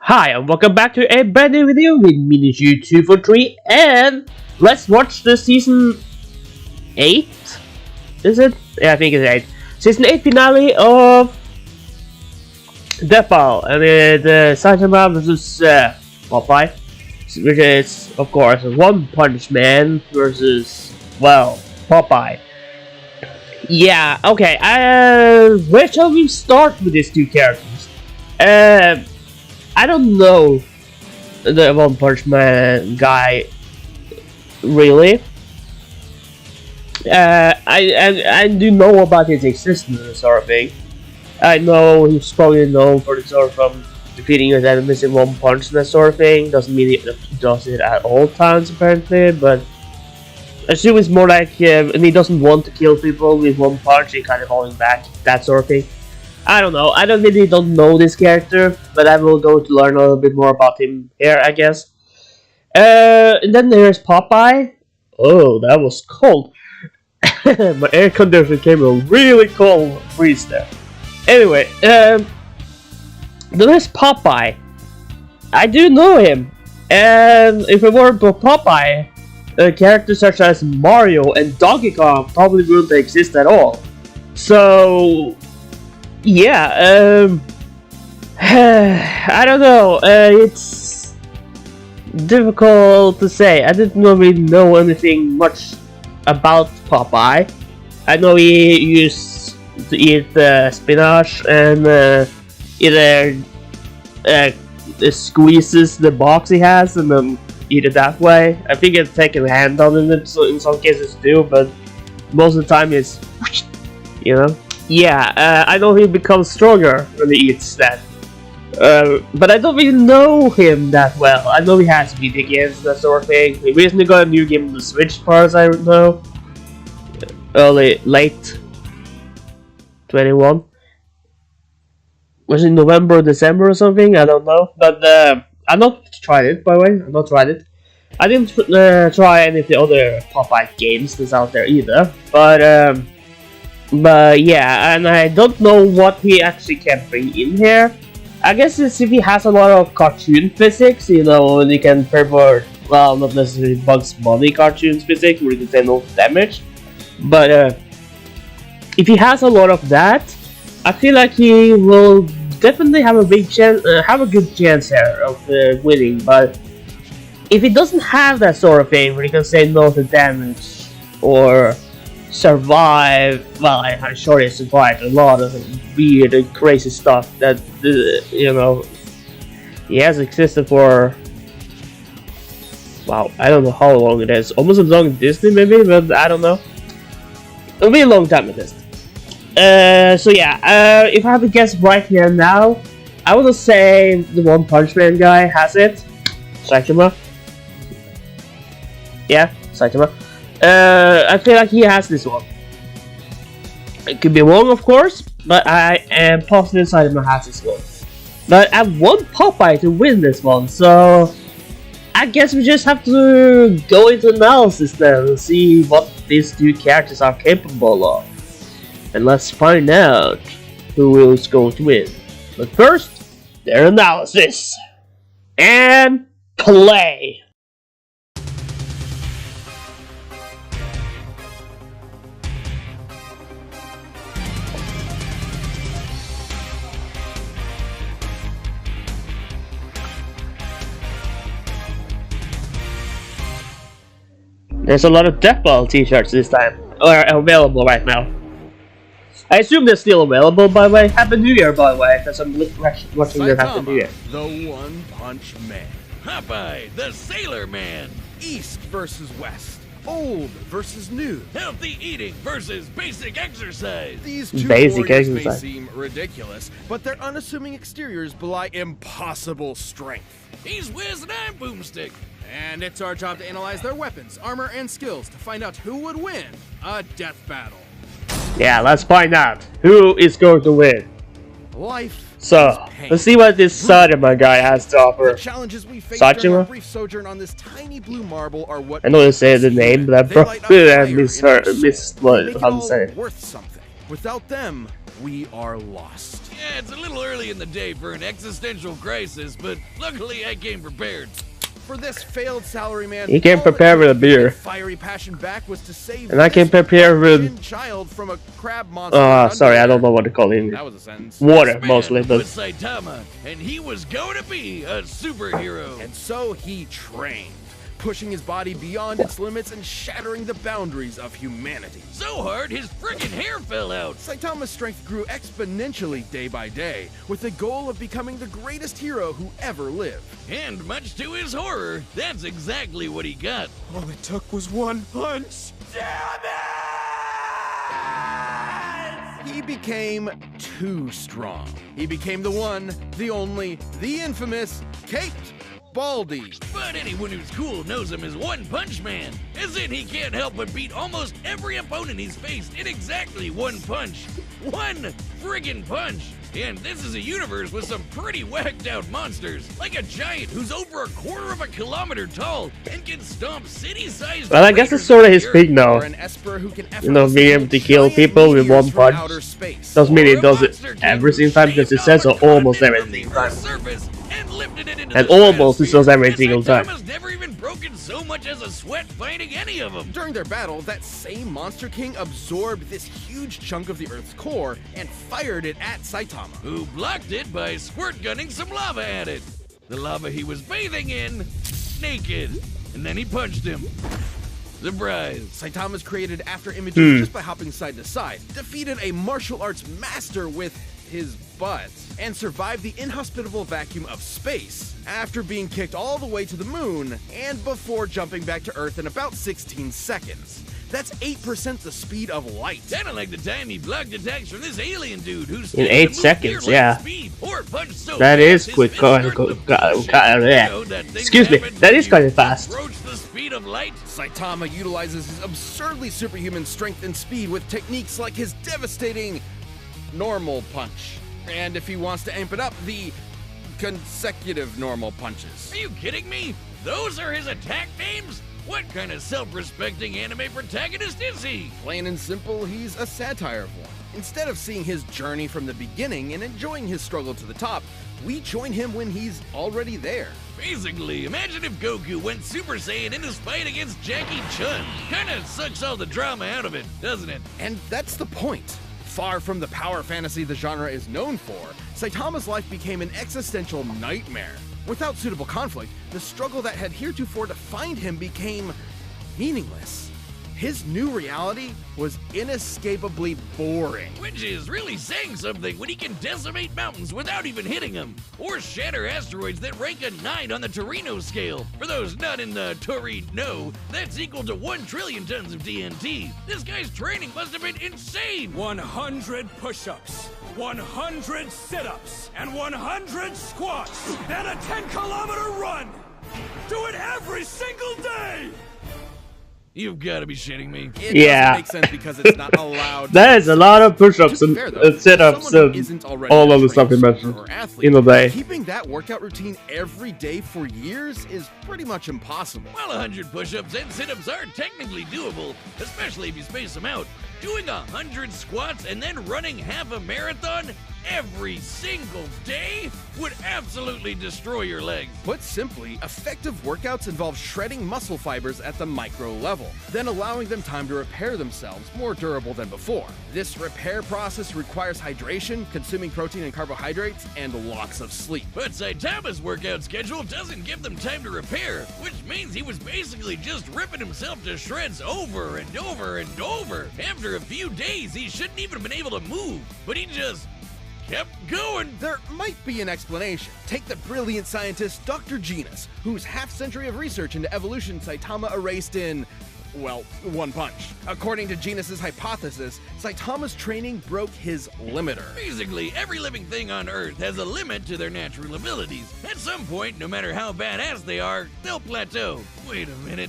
Hi and welcome back to a brand new video with Minichu243 and let's watch the season 8? Is it? Yeah, I think it's 8. Season 8 finale of Death Battle and the Saitama versus Popeye, which is of course One Punch Man versus, well, Popeye. Yeah, okay, where shall we start with these two characters? I don't know the One Punch Man guy really. I do know about his existence and sort of thing. I know he's probably known for the sort of defeating his enemies in one punch and that sort of thing. Doesn't mean he does it at all times apparently, but I assume it's more like and he doesn't want to kill people with one punch. He kind of holding back, that sort of thing. I don't know. I don't know this character, but I will go to learn a little bit more about him here, I guess. And then there's Popeye. Oh, that was cold. My air conditioner came a really cold breeze there. Anyway, then there's Popeye. I do know him, and if it weren't for Popeye, characters such as Mario and Donkey Kong probably wouldn't exist at all. So yeah, I don't know. It's difficult to say. I didn't really know anything much about Popeye. I know he used to eat spinach and either squeezes the box he has and then eat it that way. I think it's taken a hand on it so in some cases too, but most of the time it's, you know. Yeah, I know he becomes stronger when he eats that. But I don't really know him that well. I know he has video games, that sort of thing. He recently got a new game on the Switch, as far as I know. Late 21. Was it November or December or something? I don't know. But I've not tried it, by the way. I've not tried it. I didn't try any of the other Popeye games that's out there either. But yeah, and I don't know what he actually can bring in here. I guess it's if he has a lot of cartoon physics, you know, and he can pervert, well, not necessarily Bugs Bunny cartoon physics, where he can say no damage. But if he has a lot of that, I feel like he will definitely have a big chance, have a good chance here of winning. But if he doesn't have that sort of thing, where he can say no to damage or survive, well, I'm sure he survived a lot of weird and crazy stuff that you know he has existed for, wow, I don't know how long it is, almost as long as Disney maybe, but I don't know, it'll be a long time at this. So yeah, if I have to guess right here now, I would say the One Punch Man guy has it. Saitama. Yeah, Saitama. I feel like he has this one. It could be wrong, of course, but I am positive Saitama has this one. But I want Popeye to win this one, so I guess we just have to go into analysis then and see what these two characters are capable of. And let's find out who is going to win. But first, their analysis. And play! There's a lot of Death Battle t-shirts this time, or available right now. I assume they're still available, by the way. Happy New Year, by the way, because I'm watching your Happy New Year. The One Punch Man. Popeye, the Sailor Man. East versus West. Old versus new. Healthy eating versus basic exercise. These two Basic warriors may exercise. seem ridiculous, but their unassuming exteriors belie impossible strength. He's Wiz and I'm Boomstick. And it's our job to analyze their weapons, armor, and skills to find out who would win a death battle. Yeah, let's find out who is going to win. Life. So, let's see what this Saitama guy has to offer. The challenges we face during Saitama? our brief sojourn on this tiny blue marble are what I know they say the name, but I probably missed how to say it. worth something. Without them, we are lost. Yeah, it's a little early in the day for an existential crisis, but luckily I came prepared. For this failed salaryman, He came all it prepared with took a to get beer. Fiery passion back was to save And I came this prepared with- virgin child from a crab monster. Sorry, I don't know what to call it. That was a sentence. Water, This man mostly, but was Saitama, and he was going to be a superhero. And so he trained, pushing his body beyond its limits and shattering the boundaries of humanity. So hard, his freaking hair fell out. Saitama's strength grew exponentially day by day, with the goal of becoming the greatest hero who ever lived. And much to his horror, that's exactly what he got. All it took was one punch. He became too strong. He became the one, the only, the infamous Caped Baldy. But anyone who's cool knows him as One Punch Man, as in he can't help but beat almost every opponent he's faced in exactly one punch. One friggin' punch! And this is a universe with some pretty whacked out monsters, like a giant who's over 1/4 kilometer tall and can stomp city-sized. well, I guess it's sort of his thing now. Or an Esper who can You know, being able to kill giant people with meteors one from punch. outer space. Doesn't mean Or it a does it monster every can single time, because it shaved says off so a almost every continent single from the time. Earth's surface and lifted it into And the almost it says every stratosphere. single time. Saitama's never even broken so much as a sweat fighting any of them. During their battle, that same Monster King absorbed this huge chunk of the Earth's core and fired it at Saitama. Who blocked it by squirt gunning some lava at it. The lava he was bathing in, naked. And then he punched him. Surprise. Saitama's created after images just by hopping side to side, defeated a martial arts master with his butt, and survived the inhospitable vacuum of space after being kicked all the way to the moon and before jumping back to Earth in about 16 seconds. That's 8% the speed of light. Kinda like the time he blocked attacks from this alien dude who's In 8 seconds, yeah. Speed, or punched so That fast is his quick. fist Go- started go- to go- bullshit. go- yeah. You know that thing Excuse me, happens that when is kinda you fast. approach the speed of light. Saitama utilizes his absurdly superhuman strength and speed with techniques like his devastating normal punch. And if he wants to amp it up, the consecutive normal punches. Are you kidding me? Those are his attack names? What kind of self-respecting anime protagonist is he? Plain and simple, he's a satire of one. Instead of seeing his journey from the beginning and enjoying his struggle to the top, we join him when he's already there. Basically, imagine if Goku went Super Saiyan in his fight against Jackie Chun. Kinda sucks all the drama out of it, doesn't it? And that's the point. Far from the power fantasy the genre is known for, Saitama's life became an existential nightmare. Without suitable conflict, the struggle that had heretofore defined him became meaningless. His new reality was inescapably boring. Which is really saying something when he can decimate mountains without even hitting them, or shatter asteroids that rank a 9 on the Torino scale. For those not in the Torino, that's equal to 1 trillion tons of TNT. This guy's training must have been insane. 100 push-ups, 100 sit-ups, and 100 squats, and a 10-kilometer run. Do it every single day. You've got to be shitting me. It Yeah. doesn't make sense because it's not allowed. That is a lot of push-ups To be and fair, though, sit-ups someone who and isn't already all a of the stuff he trained mentioned soldier or athlete, in a day. Keeping that workout routine every day for years is pretty much impossible. While 100 push-ups and sit-ups are technically doable, especially if you space them out, doing 100 squats and then running half a marathon every single day would absolutely destroy your legs. Put simply, effective workouts involve shredding muscle fibers at the micro level, then allowing them time to repair themselves more durable than before. This repair process requires hydration, consuming protein and carbohydrates, and lots of sleep. But Saitama's workout schedule doesn't give them time to repair, which means he was basically just ripping himself to shreds over and over and over. After a few days, he shouldn't even have been able to move, but he just kept going. There might be an explanation. Take the brilliant scientist Dr. Genus, whose half-century of research into evolution Saitama erased in, well, one punch. According to Genus's hypothesis, Saitama's training broke his limiter. Basically, every living thing on Earth has a limit to their natural abilities. At some point, no matter how badass they are, they'll plateau. Wait a minute.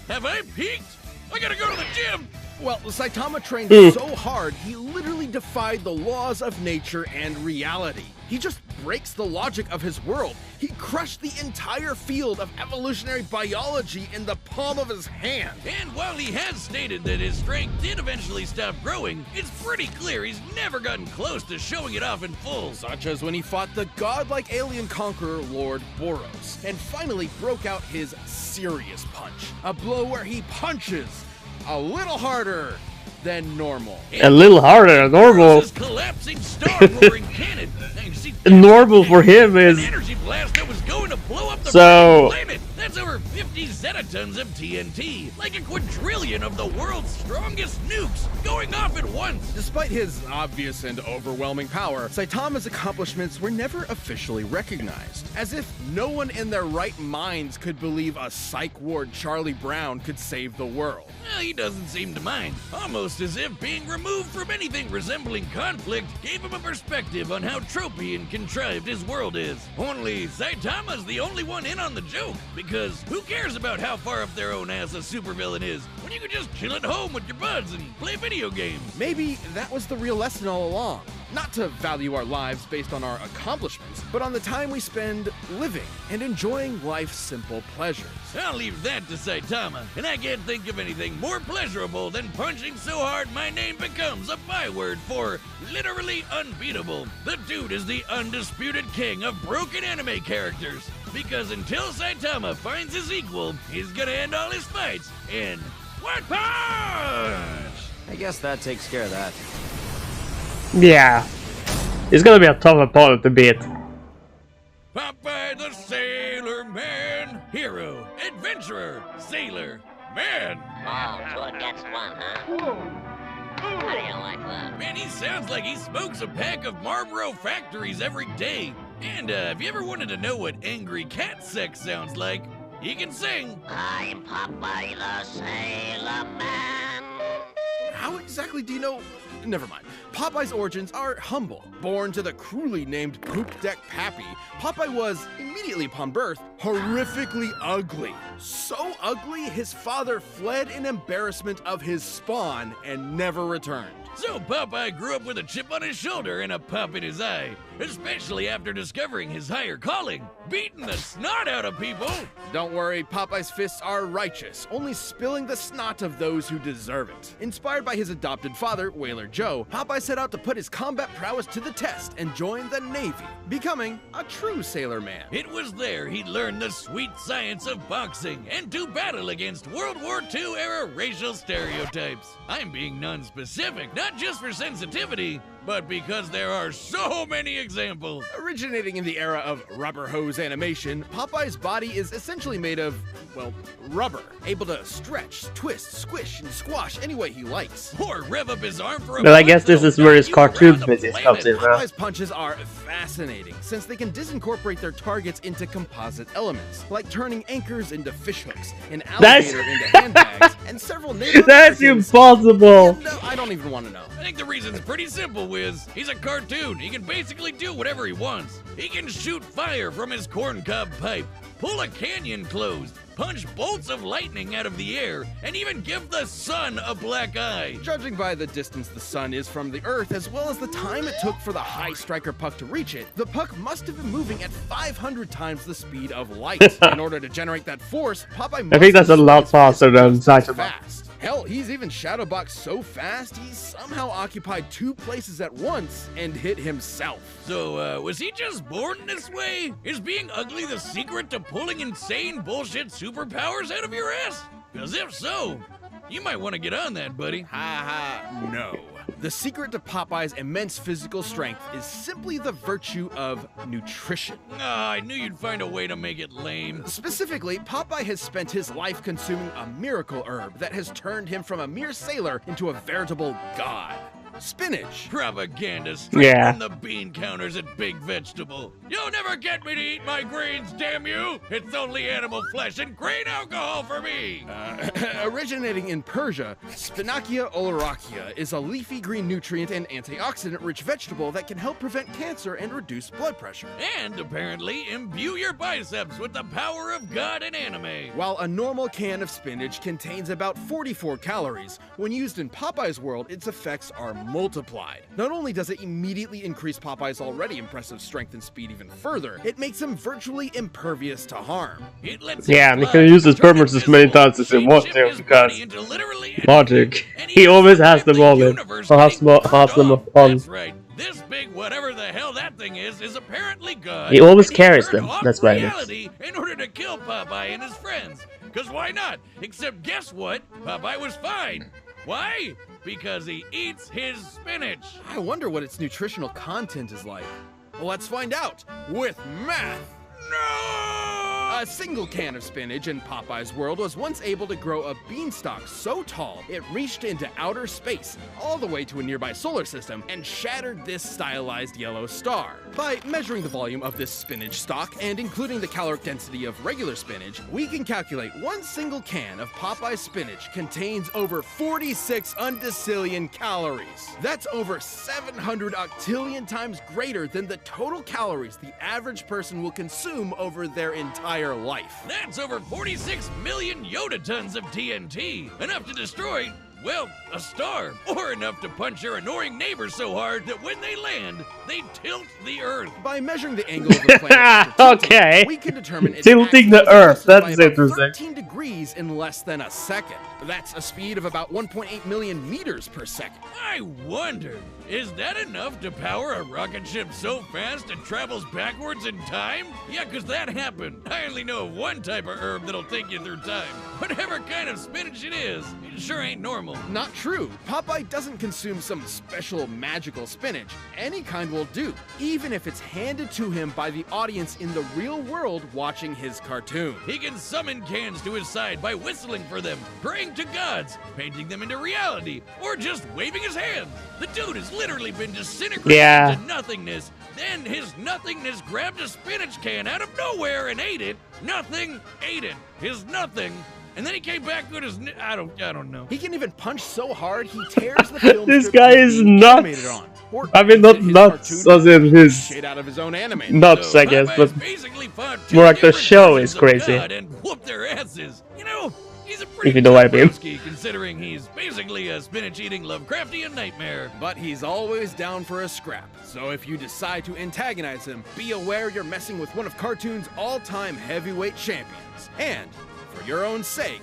Have I peaked? I gotta go to the gym! Well, Saitama trained so hard, he literally defied the laws of nature and reality. He just breaks the logic of his world. He crushed the entire field of evolutionary biology in the palm of his hand. And while he has stated that his strength did eventually stop growing, it's pretty clear he's never gotten close to showing it off in full. Such as when he fought the godlike alien conqueror Lord Boros, and finally broke out his serious punch. A blow where he punches a little harder than normal. A little harder than normal. Collapsing star-roaring cannon. Normal for him is an energy blast that was going to blow up the planet. That's over 50 zetatons of TNT, like a quadrillion of the world's strongest nukes going off at once. Despite his obvious and overwhelming power, Saitama's accomplishments were never officially recognized, as if no one in their right minds could believe a psych ward Charlie Brown could save the world. Well, he doesn't seem to mind, almost as if being removed from anything resembling conflict gave him a perspective on how tropey and contrived his world is. Only Saitama's the only one in on the joke, because who cares about how far up their own ass a supervillain is when you can just chill at home with your buds and play video games? Maybe that was the real lesson all along. Not to value our lives based on our accomplishments, but on the time we spend living and enjoying life's simple pleasures. I'll leave that to Saitama, and I can't think of anything more pleasurable than punching so hard my name becomes a byword for literally unbeatable. The dude is the undisputed king of broken anime characters, because until Saitama finds his equal, he's gonna end all his fights in one punch! I guess that takes care of that. yeah. It's gonna be a tough opponent to beat. Popeye the Sailor Man, hero, adventurer, sailor, man. Oh, two against one, huh? How do you like that? Man, he sounds like he smokes a pack of Marlboro Factories every day. And if you ever wanted to know what angry cat sex sounds like, he can sing. I'm Popeye the Sailor Man. How exactly do you know? Never mind. Popeye's origins are humble. Born to the cruelly named Poop Deck Pappy, Popeye was, immediately upon birth, horrifically ugly. So ugly, his father fled in embarrassment of his spawn and never returned. So Popeye grew up with a chip on his shoulder and a pop in his eye, especially after discovering his higher calling, beating the snot out of people. Don't worry, Popeye's fists are righteous, only spilling the snot of those who deserve it. Inspired by his adopted father, Whaler Joe, Popeye set out to put his combat prowess to the test and join the Navy, becoming a true sailor man. It was there he learned the sweet science of boxing and to battle against World War II era racial stereotypes. I'm being non-specific, not just for sensitivity, but because there are so many examples. Originating in the era of rubber hose animation, Popeye's body is essentially made of, well, rubber, able to stretch, twist, squish, and squash any way he likes. Or rev up his arm for a Well, I guess this is where his cartoon business comes in, huh? Popeye's punches are fascinating, since they can disincorporate their targets into composite elements, like turning anchors into fishhooks, an alligator into handbags, and several native That's Americans. impossible! No, I don't even want to know. I think the reason's pretty simple, Wiz. He's a cartoon. He can basically do whatever he wants. He can shoot fire from his corncob pipe, pull a canyon closed, punch bolts of lightning out of the air, and even give the sun a black eye. Judging by the distance the sun is from the Earth, as well as the time it took for the high striker puck to reach it, the puck must have been moving at 500 times the speed of light. In order to generate that force, Popeye must I think that's a lot have faster than just Saitama. fast. Hell, he's even shadowboxed so fast, he somehow occupied 2 places at once and hit himself. So, was he just born this way? Is being ugly the secret to pulling insane bullshit superpowers out of your ass? Because if so, you might want to get on that, buddy. No. The secret to Popeye's immense physical strength is simply the virtue of nutrition. I knew you'd find a way to make it lame. Specifically, Popeye has spent his life consuming a miracle herb that has turned him from a mere sailor into a veritable god. spinach. Propaganda straight Yeah. from the bean counters at Big Vegetable. You'll never get me to eat my greens, damn you! It's only animal flesh and grain alcohol for me! Originating in Persia, Spinacia oleracea is a leafy green nutrient and antioxidant-rich vegetable that can help prevent cancer and reduce blood pressure. And apparently imbue your biceps with the power of God and anime. While a normal can of spinach contains about 44 calories, when used in Popeye's world, its effects are multiplied. Not only does it immediately increase Popeye's already impressive strength and speed even further, it makes him virtually impervious to harm. It lets Yeah, his and he can blood use his turn purpose as many invisible, times as he wants shape to, his because body into literally anything, logic. and He even always has them survive all the in. universe So has getting them turned on. That's right. This big whatever the hell that thing is apparently God. He always and carries turned them. off That's why it is. reality in order to kill Popeye and his friends. Cause why not? Except guess what? Popeye was fine. Why? Because he eats his spinach. I wonder what its nutritional content is like. Let's find out with math. No! A single can of spinach in Popeye's world was once able to grow a beanstalk so tall it reached into outer space, all the way to a nearby solar system, and shattered this stylized yellow star. By measuring the volume of this spinach stalk and including the caloric density of regular spinach, we can calculate one single can of Popeye's spinach contains over 46 undecillion calories. That's over 700 octillion times greater than the total calories the average person will consume over their entire life. That's over 46 million Yoda tons of TNT. Enough to destroy, well, a star. Or enough to punch your annoying neighbors so hard that when they land, they tilt the Earth. By measuring the angle of the planet after tilting, Okay. we can determine its Tilting the axis Earth, tilted by that's about interesting. 13 degrees in less than a second. That's a speed of about 1.8 million meters per second. I wonder, is that enough to power a rocket ship so fast it travels backwards in time? Yeah, 'cause that happened. I only know of one type of herb that'll take you through time. Whatever kind of spinach it is, it sure ain't normal. Not true. Popeye doesn't consume some special magical spinach. Any kind will do, even if it's handed to him by the audience in the real world watching his cartoon. He can summon cans to his side by whistling for them, praying to gods, painting them into reality, or just waving his hands. The dude has literally been disintegrated Yeah. into nothingness. Then his nothingness grabbed a spinach can out of nowhere and ate it. Nothing ate it. His nothing. And then he came back with his I don't know. He can even punch so hard he tears the film This strip guy he's is being nuts. animated on. Or I mean, not his nuts cartoon as in his shit out of his own anime. nuts, I guess, but Popeye's basically fought two more like the different show versions is of crazy. God and whooped their asses. You know, he's a pretty If you know what I mean. broski, considering he's basically a spinach-eating Lovecraftian nightmare. But he's always down for a scrap. So if you decide to antagonize him, be aware you're messing with one of cartoon's all-time heavyweight champions. And, for your own sake,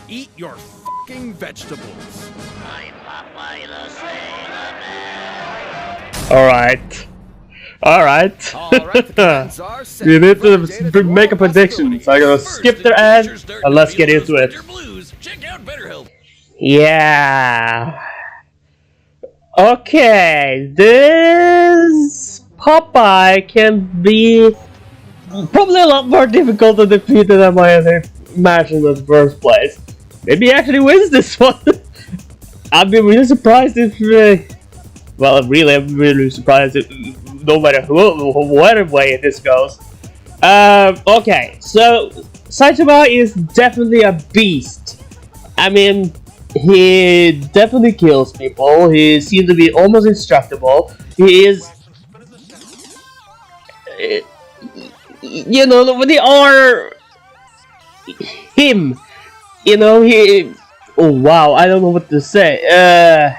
eat your fucking vegetables. I'm Popeye the Sailor Man. alright. Alright. Alright, the commands are set. You need From the data to to make a all prediction, so I'm gonna First, skip if their your ad teacher's starting and to let's feel get those into it. winter blues, check out BetterHelp. Yeah. Okay, this Popeye can be probably a lot more difficult to defeat than I might have imagined in the first place. Maybe he actually wins this one. I'd be really surprised if. Well, really, I'm really surprised if no matter what way this goes. Okay, so Saitama is definitely a beast. I mean, he definitely kills people. He seems to be almost indestructible. He is, you know, when they are him, you know, he. Oh wow, I don't know what to say.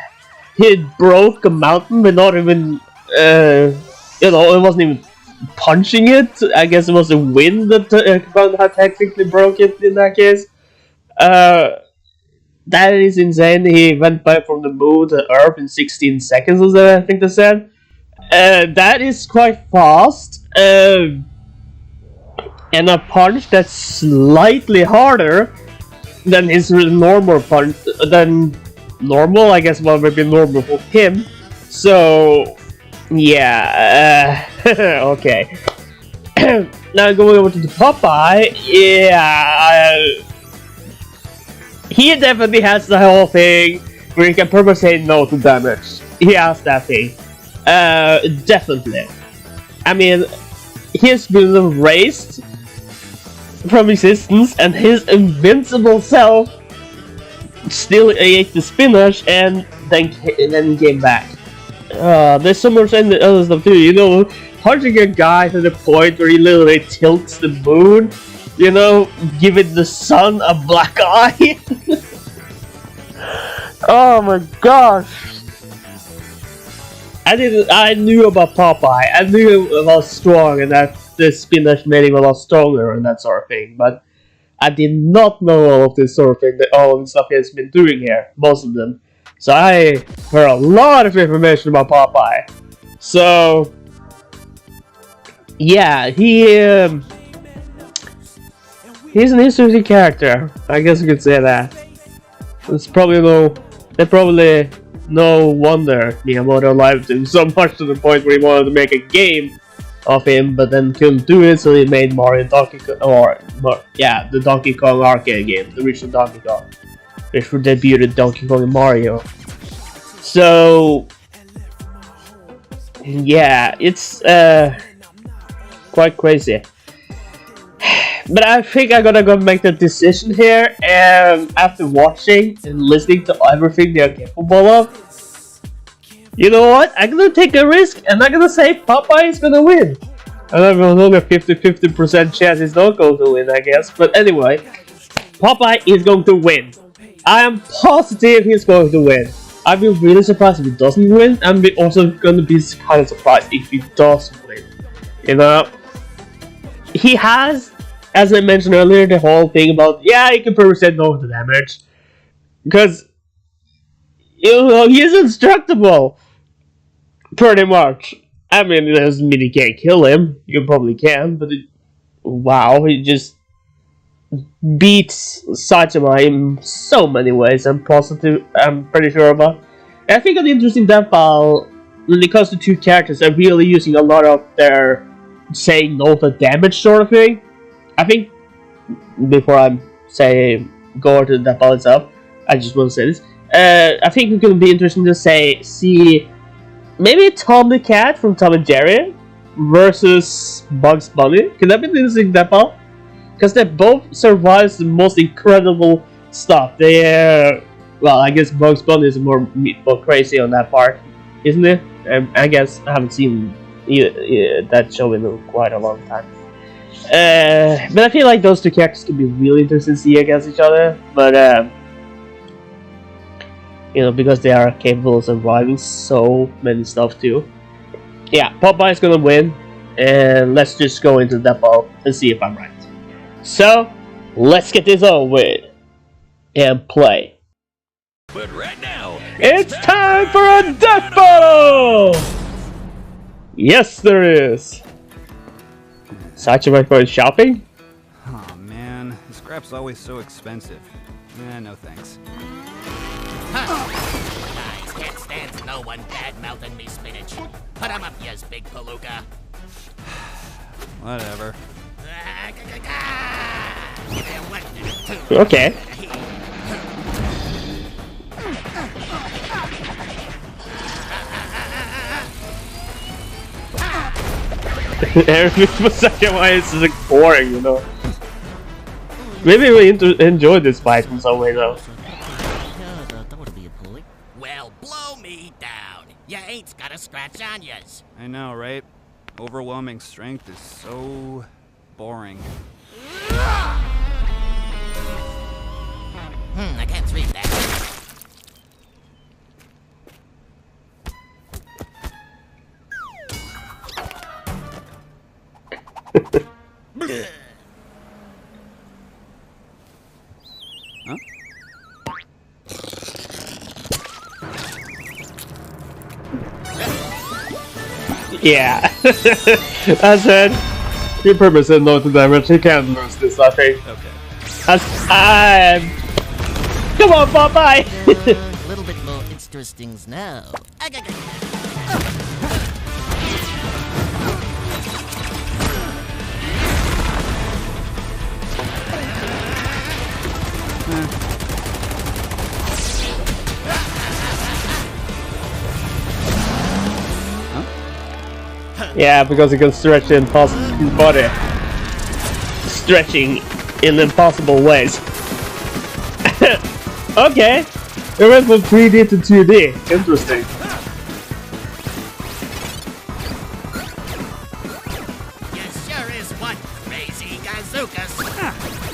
He broke a mountain, but not even. You know, it wasn't even punching it. I guess it was the wind that technically broke it in that case. That is insane. He went back from the moon to Earth in 16 seconds, or so, I think they said. That is quite fast. And a punch that's slightly harder than his normal punch. Than normal, I guess, well, maybe normal for him. So, yeah. Okay. Now going over to the Popeye. Yeah. He definitely has the whole thing where he can purposely say no to damage. he has that thing. Definitely. I mean, he's been raised from existence, and his invincible self still ate the spinach and then came back. There's so much other stuff too. You know, punching a guy to the point where he literally tilts the moon. You know, giving the sun a black eye. Oh my gosh! I knew about Popeye. I knew about strong and that the spinach made him a lot stronger and that sort of thing. But I did not know all of this sort of thing, all of the stuff he's been doing here, most of them. So I heard a lot of information about Popeye. So yeah, he's an interesting character. I guess you could say that. There's probably no wonder Miyamoto liked him so much to the point where he wanted to make a game of him, but then couldn't do it, so he made Mario Donkey Kong, the Donkey Kong arcade game, the original Donkey Kong, which debuted Donkey Kong and Mario. So yeah, it's quite crazy. But I think I'm gonna go make the decision here, and after watching and listening to everything they're capable of, you know what? I'm gonna take a risk, and I'm gonna say Popeye is gonna win. And there's only a 50% chance he's not going to win, I guess. But anyway, Popeye is going to win. I am positive he's going to win. I'd be really surprised if he doesn't win. I'm also gonna be kind of surprised if he does win. You know, he has, as I mentioned earlier, the whole thing about, yeah, he can percent no to damage. Because, you know, he's indestructible. Pretty much. I mean, it doesn't mean you can't kill him. You probably can, but wow, he just beats Saitama in so many ways. I'm pretty sure about. I think an interesting death file when it comes to two characters are really using a lot of their saying no to damage sort of thing. I think before I go to the file itself, I just want to say this. I think it's going to be interesting to see maybe Tom the Cat from Tom and Jerry versus Bugs Bunny. Could that be an interesting death file? Because they both survive the most incredible stuff. They well, I guess Bugs Bunny is more crazy on that part, isn't it? I guess I haven't seen that show in quite a long time. But I feel like those two characters could be really interesting to see against each other. But you know, because they are capable of surviving so many stuff too. Yeah, Popeye is gonna win, and let's just go into that ball and see if I'm right. So let's get this over with and play. But right now, it's time for a death battle! Yes, there is. Saitama for shopping? Oh man, this crap's always so expensive. No thanks. Guys, can't stand no one bad-mouthing me spinach. Put 'em up, yes, big palooka. Whatever. Okay. Everything for second why it's like boring, you know. Maybe we enjoy this fight in some way though. Well, blow me down. Ya ain't got a scratch on yas. I know, right? Overwhelming strength is so boring. I can't read that. Huh? Yeah. That's it. He purposely no to damage. He can't lose this, I think. Okay. Come on, Popeye! A little bit more interesting now. Yeah, because he can stretch his body. Stretching in impossible ways. Okay. It went from 3D to 2D. Interesting. You sure is one crazy gazookas.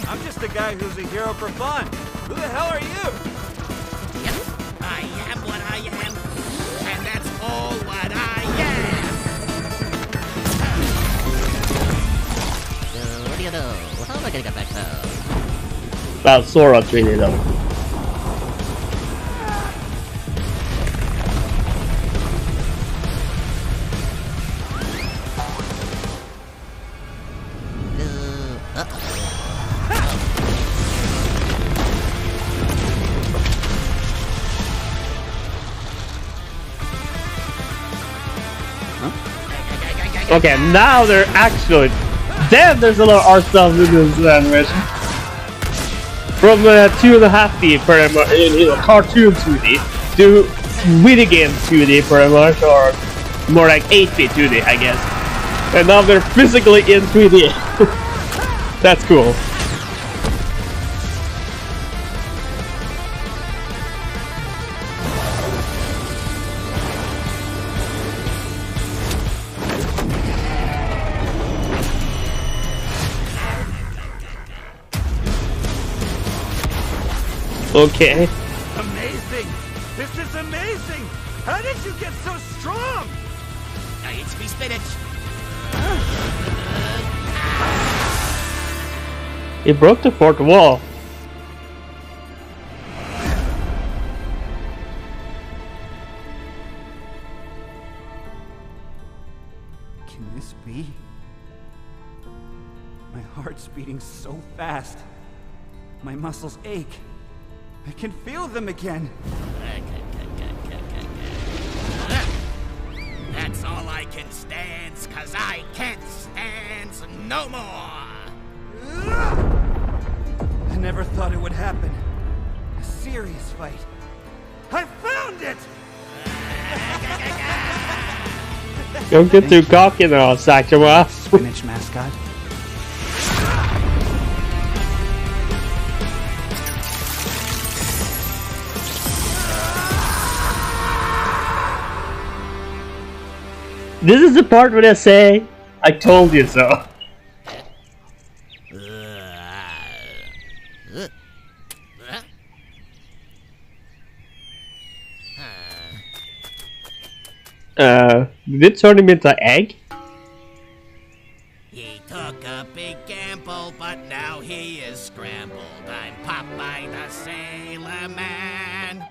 I'm just a guy who's a hero for fun. Who the hell are you? Yep, I am what I am, and that's all what I am. So, what do you do? How am I gonna get back home? Well, Sora 3D though. Okay, now they're actually. Then there's a lot of art stuff in this animation. From 2.5D pretty much, you know, cartoon 2D to video game 2D pretty much, or more like 8-bit 2D, I guess. And now they're physically in 3D. That's cool. Okay. Amazing! This is amazing! How did you get so strong? HP spinach. It broke the fourth wall. Can this be? My heart's beating so fast. My muscles ache. I can feel them again. That's all I can stand, 'cause I can't stand no more. I never thought it would happen. A serious fight. I found it! Don't get too cocky now, Saitama. Spinach mascot. This is the part where they say, I told you so. Did it turn him into egg? He took a big gamble, but now he is scrambled. I'm Popeye the Sailor Man.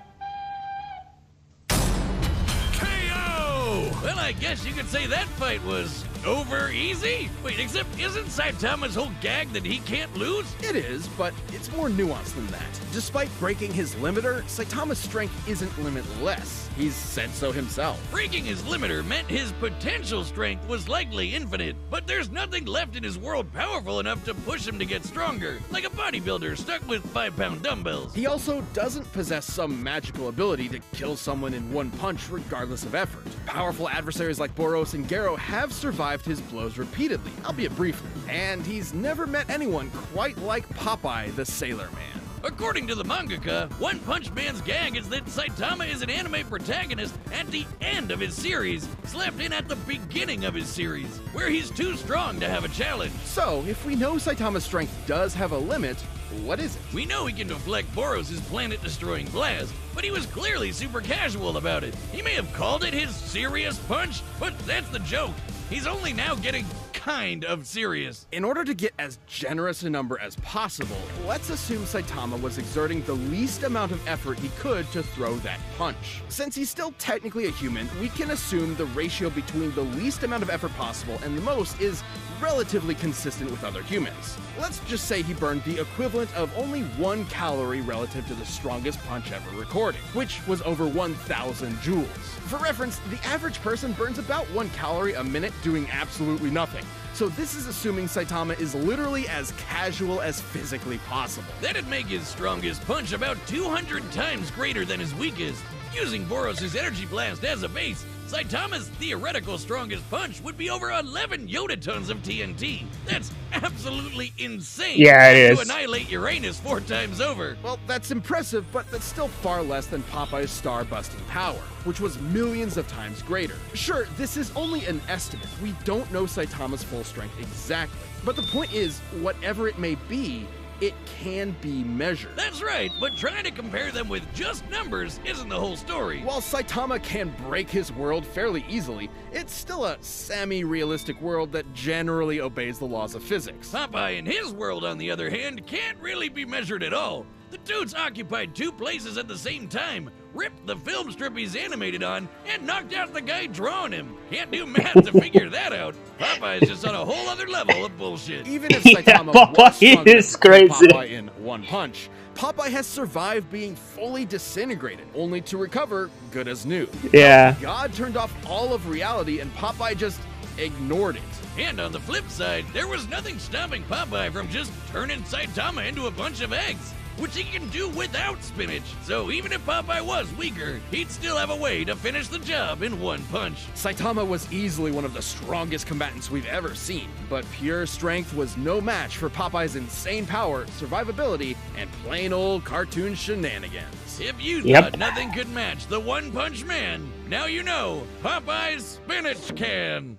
KO! Well, I guess you could say that fight was over easy. Wait, except isn't Saitama's whole gag that he can't lose? It is, but it's more nuanced than that. Despite breaking his limiter, Saitama's strength isn't limitless. He's said so himself. Breaking his limiter meant his potential strength was likely infinite, but there's nothing left in his world powerful enough to push him to get stronger, like a bodybuilder stuck with 5-pound dumbbells. He also doesn't possess some magical ability to kill someone in one punch regardless of effort. Powerful adversaries like Boros and Garo have survived his blows repeatedly, albeit briefly, and he's never met anyone quite like Popeye the Sailor Man. According to the mangaka, One Punch Man's gag is that Saitama is an anime protagonist at the end of his series, slapped in at the beginning of his series, where he's too strong to have a challenge. So, if we know Saitama's strength does have a limit, what is it? We know he can deflect Boros' planet-destroying blast, but he was clearly super casual about it. He may have called it his serious punch, but that's the joke. He's only now getting kind of serious. In order to get as generous a number as possible, let's assume Saitama was exerting the least amount of effort he could to throw that punch. Since he's still technically a human, we can assume the ratio between the least amount of effort possible and the most is relatively consistent with other humans. Let's just say he burned the equivalent of only 1 calorie relative to the strongest punch ever recorded, which was over 1,000 joules. For reference, the average person burns about 1 calorie a minute doing absolutely nothing. So this is assuming Saitama is literally as casual as physically possible. That'd make his strongest punch about 200 times greater than his weakest. Using Boros' energy blast as a base, Saitama's theoretical strongest punch would be over 11 Yoda tons of TNT. That's absolutely insane. Yeah, it To is. annihilate Uranus 4 times over. Well, that's impressive, but that's still far less than Popeye's star-busting power, which was millions of times greater. Sure, this is only an estimate. We don't know Saitama's full strength exactly. But the point is, whatever it may be, it can be measured. That's right, but trying to compare them with just numbers isn't the whole story. While Saitama can break his world fairly easily, it's still a semi-realistic world that generally obeys the laws of physics. Popeye in his world, on the other hand, can't really be measured at all. The dude's occupied 2 places at the same time, ripped the film strip he's animated on, and knocked out the guy drawing him. Can't do math to figure that out. Popeye's just on a whole other level of bullshit. Even if Yeah, Saitama Popeye was strong enough is to kill crazy. Popeye in one punch, Popeye has survived being fully disintegrated, only to recover good as new. Yeah. God turned off all of reality and Popeye just ignored it. And on the flip side, there was nothing stopping Popeye from just turning Saitama into a bunch of eggs, which he can do without spinach. So even if Popeye was weaker, he'd still have a way to finish the job in one punch. Saitama was easily one of the strongest combatants we've ever seen, but pure strength was no match for Popeye's insane power, survivability, and plain old cartoon shenanigans. If you Yep. thought nothing could match the One Punch Man, now you know Popeye's spinach can.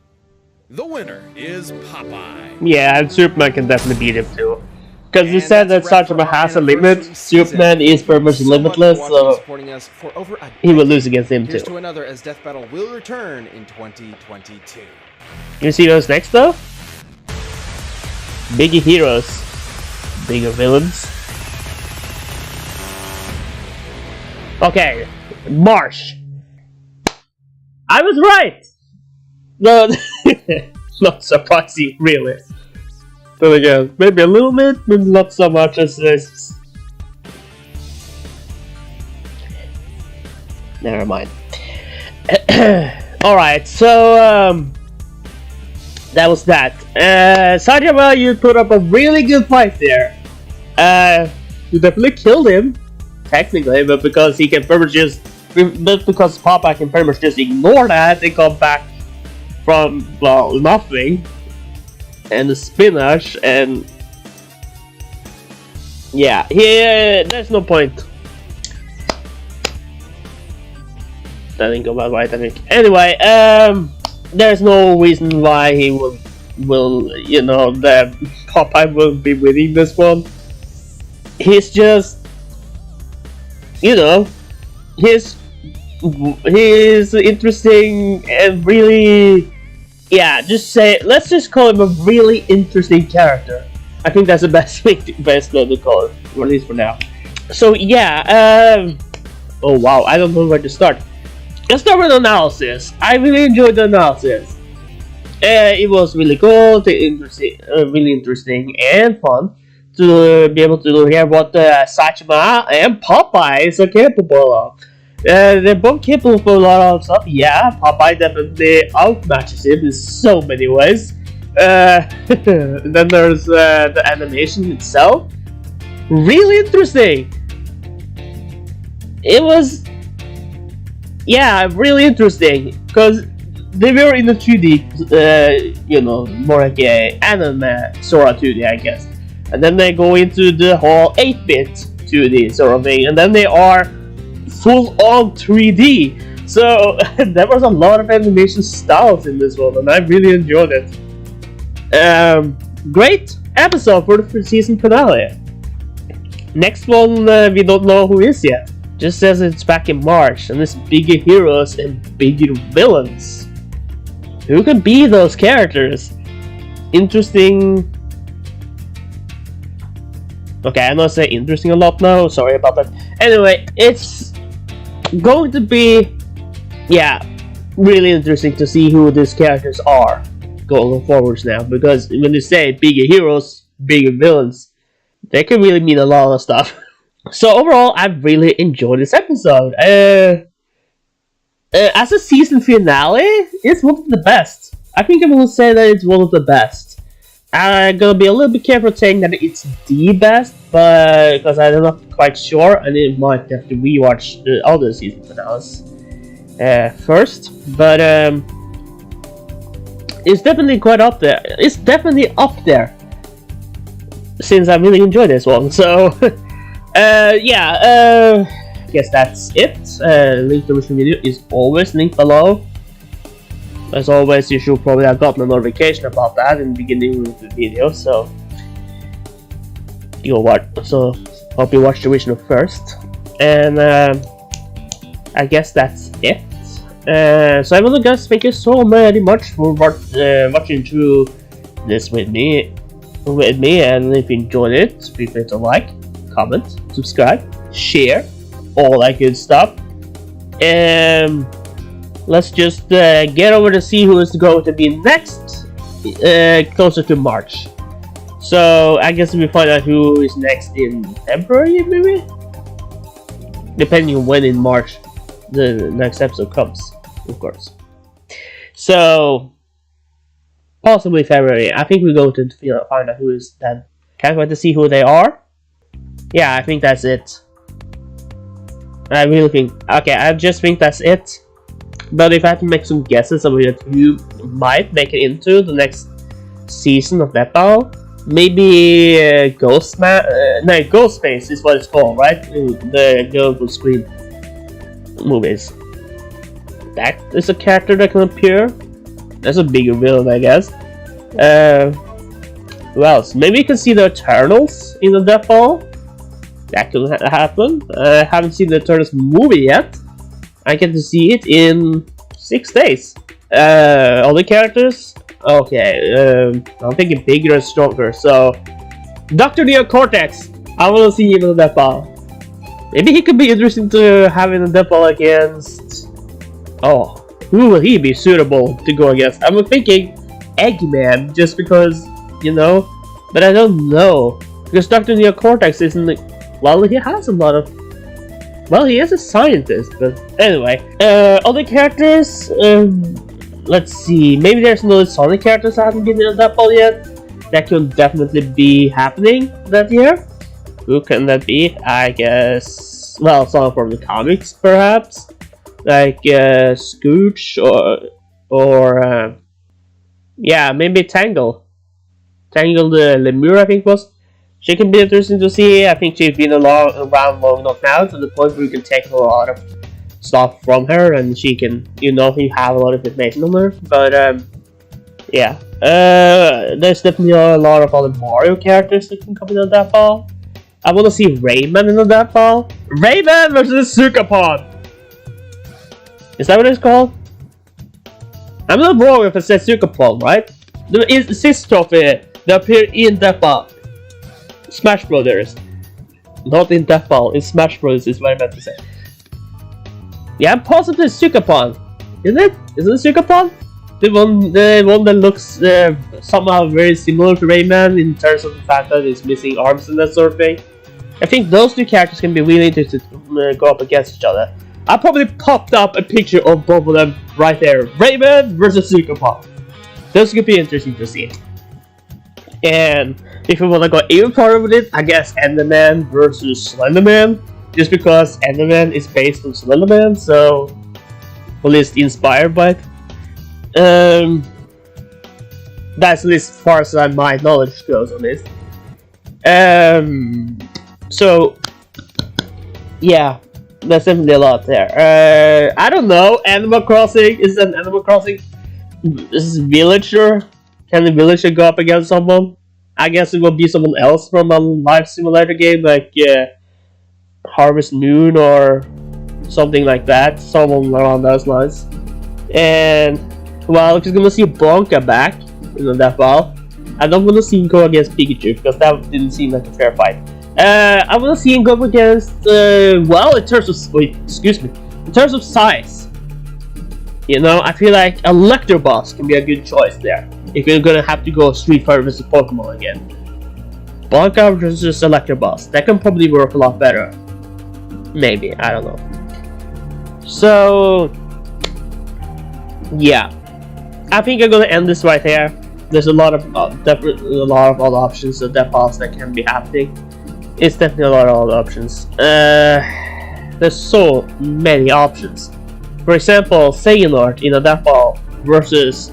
The winner is Popeye. Yeah, and Superman can definitely beat him too. Because you And said that that's a wrap for Saitama our has a limit, anniversary season. Superman is pretty much Thank you so limitless, much for watching and so supporting us for over a he will decade. lose against him Here's too. to another as Death Battle will return in 2022. You see those next though? Bigger heroes, bigger villains. Okay, Marsh. I was right! No, not surprising, really. But again, maybe a little bit, but not so much as this. Never mind. Alright, so, that was that. Saitama, you put up a really good fight there. You definitely killed him, technically, but because he can pretty much just, but because Popeye can pretty much just ignore that and come back from, well, nothing. And the spinach, and yeah, there's no point. That didn't go right, I think. Anyway, there's no reason why he will, you know, that Popeye will be winning this one. He's just, you know, he's interesting and really, yeah, let's just call him a really interesting character. I think that's the best way to call it, or at least for now. So yeah, oh wow, I don't know where to start. Let's start with analysis. I really enjoyed the analysis. It was really cool, really interesting and fun to be able to hear what Saitama and Popeye are capable of. They're both capable of a lot of stuff. Yeah, Popeye definitely outmatches him in so many ways. Then there's the animation itself. Really interesting. It was, yeah, really interesting because they were in the 2D, you know, more like a anime sort of 2D, I guess. And then they go into the whole 8-bit 2D sort of thing, and then they are full-on 3D. So there was a lot of animation styles in this one, and I really enjoyed it. Great episode for the season finale. Next one, we don't know who is yet. Just says it's back in March, and it's bigger heroes and bigger villains. Who can be those characters? Interesting. Okay, I know I say interesting a lot now, sorry about that. Anyway, it's going to be, yeah, really interesting to see who these characters are going forwards now, because when you say bigger heroes, bigger villains, they can really mean a lot of stuff. So overall, I really enjoyed this episode. As a season finale, it's one of the best. I think I will say that it's one of the best. I'm gonna be a little bit careful saying that it's the best, but because I'm not quite sure, and it might have to rewatch the other season finales first. But it's definitely quite up there. It's definitely up there since I really enjoyed this one. So yeah, I guess that's it. Link to the original video is always linked below. As always, you should probably have gotten a notification about that in the beginning of the video, so you watch. So hope you watch the original first, and I guess that's it. So I want to guys thank you so very much for watching through this with me, and if you enjoyed it, feel free to like, comment, subscribe, share, all that good stuff, and let's just get over to see who is going to be next, closer to March. So I guess we find out who is next in February, maybe? Depending on when in March the next episode comes, of course. So, possibly February. I think we're going to find out who is then. Can't wait to see who they are. Yeah, I think that's it. I really think... Okay, I just think that's it. But if I had to make some guesses about who might make it into the next season of that battle, maybe Ghostface is what it's called, right? The Girl Who Scream movies. That is a character that can appear. That's a bigger villain, I guess. Who else? Maybe you can see the Eternals in the Death Ball. That could happen. I haven't seen the Eternals movie yet. I get to see it in 6 days. Other characters? Okay, I'm thinking bigger and stronger. So, Dr. Neocortex. I want to see him in the Death Ball. Maybe he could be interesting to have in the Death Ball against... Oh, who will he be suitable to go against? I'm thinking Eggman, just because, you know. But I don't know. Because Dr. Neocortex isn't... Well, he has a lot of... Well, he is a scientist, but anyway. Other characters, let's see. Maybe there's no Sonic characters that haven't been in that ball yet. That could definitely be happening that year. Who can that be? I guess, well, someone from the comics, perhaps, like Scooch or yeah, maybe Tangle. Tangle the Lemur, I think was. She can be interesting to see. I think she's been around long enough now to the point where you can take a lot of stuff from her, and she can, you know, you have a lot of information on her. But yeah, there's definitely a lot of other Mario characters that can come in on that ball. I want to see Rayman in that ball. Rayman versus Sukapon. Is that what it's called? I'm not wrong if it says Sukapon, right? It's the sister of it that appear in that ball. Smash Brothers. Not in Death Ball, in Smash Brothers is what I meant to say. Yeah, possibly Sukapon. Isn't it? Isn't it Sukapon? The one that looks somehow very similar to Rayman in terms of the fact that it's missing arms and that sort of thing. I think those two characters can be really interesting to go up against each other. I probably popped up a picture of both of them right there. Rayman versus Sukapon. Those could be interesting to see. And if you want to go even farther with it, I guess Enderman versus Slenderman. Just because Enderman is based on Slenderman, so at least inspired by it. That's at least as far as my knowledge goes on this. So yeah, there's definitely a lot there. I don't know. Animal Crossing is an Animal Crossing. This is Villager. Can the Villager go up against someone? I guess it will be someone else from a life simulator game like Harvest Moon or something like that. Someone around those lines. And well, we're gonna see Blanca back in the Death Ball. I don't want to see him go against Pikachu because that didn't seem like a fair fight. I want to see him go against well, in terms of in terms of size. You know, I feel like Electabuzz can be a good choice there. If you're gonna have to go Street Fighter vs Pokemon again. Blanca versus Electabuzz. That can probably work a lot better. Maybe, I don't know. So yeah. I think I'm gonna end this right here. there's a lot of definitely a lot of other options of death balls that can be happening. It's definitely a lot of other options. There's so many options. For example, Xehanort in a death ball versus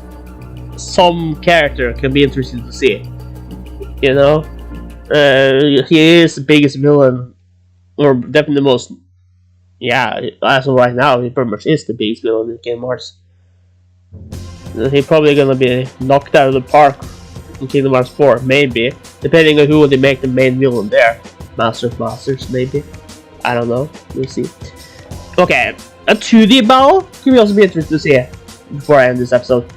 some character can be interesting to see. You know, he is the biggest villain, or definitely the most. Yeah, as of right now, he pretty much is the biggest villain in Kingdom Hearts. He's probably gonna be knocked out of the park in Kingdom Hearts 4, maybe, depending on who they make the main villain there. Master of Masters, maybe. I don't know. We'll see. Okay, a 2D battle can also be interesting to see before I end this episode.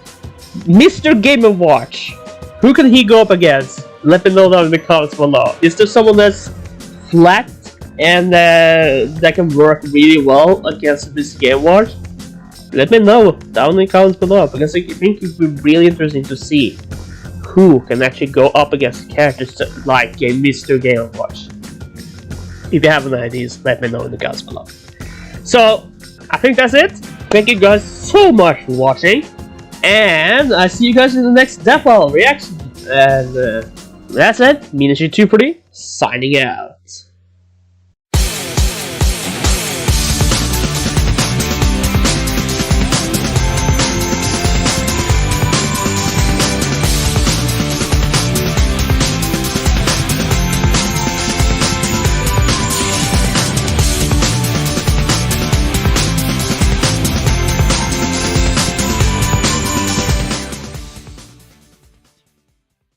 Mr. Game & Watch. Who can he go up against? Let me know down in the comments below. Is there someone that's flat and that can work really well against Mr. Game & Watch? Let me know down in the comments below, because I think it would be really interesting to see who can actually go up against characters like Mr. Game & Watch. If you have any ideas, let me know in the comments below. So, I think that's it. Thank you guys so much for watching. And I see you guys in the next Death Ball reaction. And that's it. Miniature 2 Pretty, signing out.